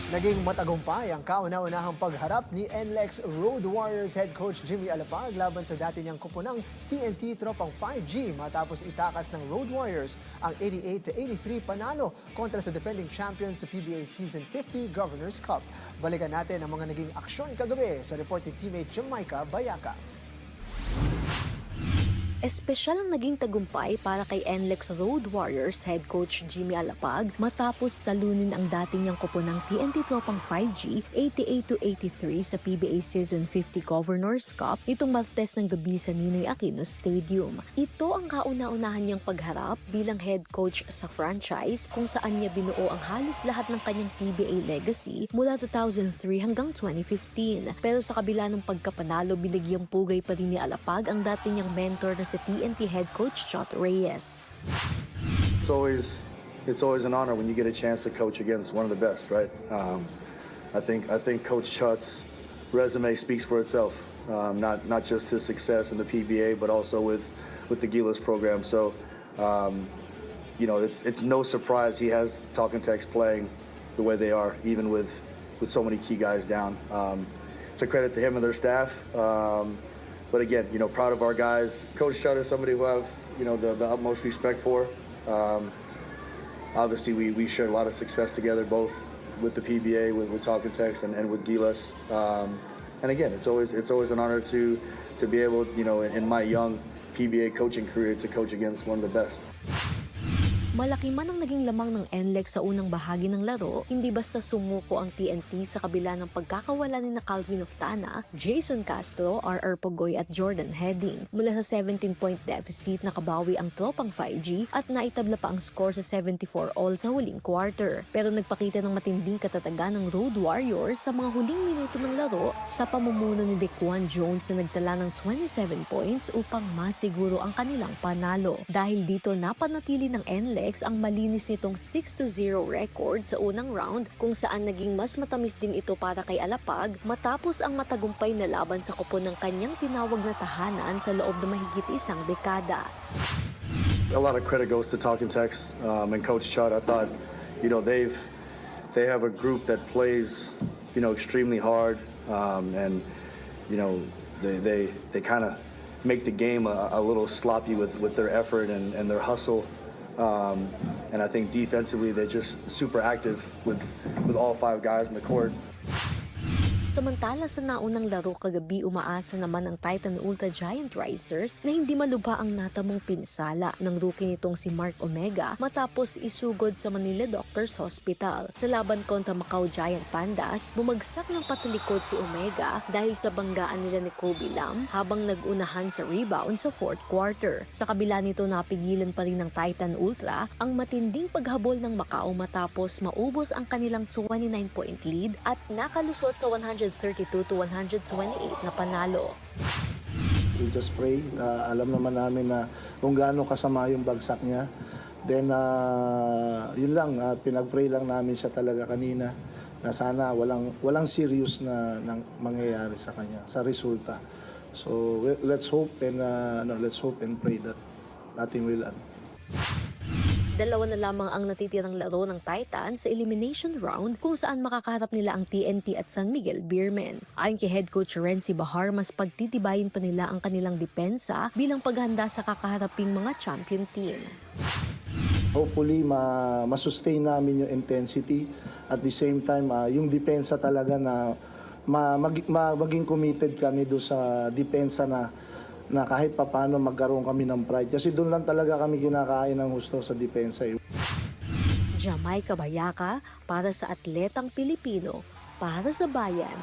Naging matagumpay ang kauna-unahang pagharap ni NLEX Road Warriors head coach Jimmy Alapag laban sa dati niyang kupunang TNT Tropang 5G matapos itakas ng Road Warriors ang 88-83 panalo kontra sa defending champions sa PBA Season 50 Governors Cup. Balikan natin ang mga naging aksyon kagabi sa report ni teammate Jamaica Bayaka. Espesyal ang naging tagumpay para kay NLEX Road Warriors head coach Jimmy Alapag matapos talunin ang dating niyang kupunang TNT Tropang 5G 88-83 sa PBA Season 50 Governors Cup nitong Martes ng gabi sa Ninoy Aquino Stadium. Ito ang kauna-unahan niyang pagharap bilang head coach sa franchise kung saan niya binuo ang halos lahat ng kanyang PBA legacy mula 2003 hanggang 2015. Pero sa kabila ng pagkapanalo, binigyang pugay pa rin ni Alapag ang dating niyang mentor na si TNT head coach Chot Reyes. It's always an honor when you get a chance to coach against one of the best, right? I think Coach Chot's resume speaks for itself. Not just his success in the PBA, but also with the Gilas program. So, it's no surprise he has Talking Tex playing the way they are, even with so many key guys down. It's a credit to him and their staff. But again, proud of our guys. Coach Chot is somebody who I have, the utmost respect for. Obviously, we shared a lot of success together, both with the PBA, with Talking Tex, and with Gilas. And again, it's always an honor to be able, in my young PBA coaching career, to coach against one of the best. Malaki man ang naging lamang ng NLEX sa unang bahagi ng laro, hindi basta sumuko ang TNT sa kabila ng pagkakawala ni Calvin Oftana, Jason Castro, RR Pogoy at Jordan Heading. Mula sa 17-point deficit, nakabawi ang Tropang 5G at naitabla pa ang score sa 74-all sa huling quarter. Pero nagpakita ng matinding katatagan ng Road Warriors sa mga huling minuto ng laro sa pamumuno ni Dequan Jones na nagtala ng 27 points upang masiguro ang kanilang panalo. Dahil dito napanatili ng NLEX ang malinis nitong 6-0 record sa unang round kung saan naging mas matamis din ito para kay Alapag matapos ang matagumpay na laban sa kupon ng kanyang tinawag na tahanan sa loob ng mahigit isang dekada. A lot of credit goes to Talking Tex and Coach Chot. I thought, they have a group that plays, extremely hard, and they kind of make the game a little sloppy with their effort and their hustle. And I think defensively they're just super active with all five guys in the court. Samantala sa naunang laro kagabi, umaasa naman ang Titan Ultra Giant Risers na hindi malubha ang natamong pinsala ng rookie nitong si Mark Omega matapos isugod sa Manila Doctors Hospital. Sa laban kontra Macau Giant Pandas, bumagsak ng patalikod si Omega dahil sa banggaan nila ni Kobe Lam habang nag-unahan sa rebound sa fourth quarter. Sa kabila nito, napigilan pa rin ng Titan Ultra ang matinding paghabol ng Macau matapos maubos ang kanilang 29-point lead at nakalusot sa 132-128 na panalo. We just pray. Alam naman namin na kung gaano kasama yung bagsak niya. Then, yun lang, pinag-pray lang namin siya talaga kanina na sana walang serious na mangyayari sa kanya, sa resulta. So, let's hope and pray that nothing will happen. Dalawa na lamang ang natitirang laro ng Titans sa elimination round kung saan makakaharap nila ang TNT at San Miguel Beermen. Ayon kay head coach Renzi Bahar, mas pagtitibayin pa nila ang kanilang depensa bilang paghanda sa kakaharaping mga champion team. Hopefully, ma-sustain namin yung intensity. At the same time, yung depensa talaga na maging committed kami doon sa depensa na kahit papano magkaroon kami ng pride. Kasi doon lang talaga kami kinakain ng gusto sa depensa. Jamaica Bayaka para sa Atletang Pilipino, para sa bayan.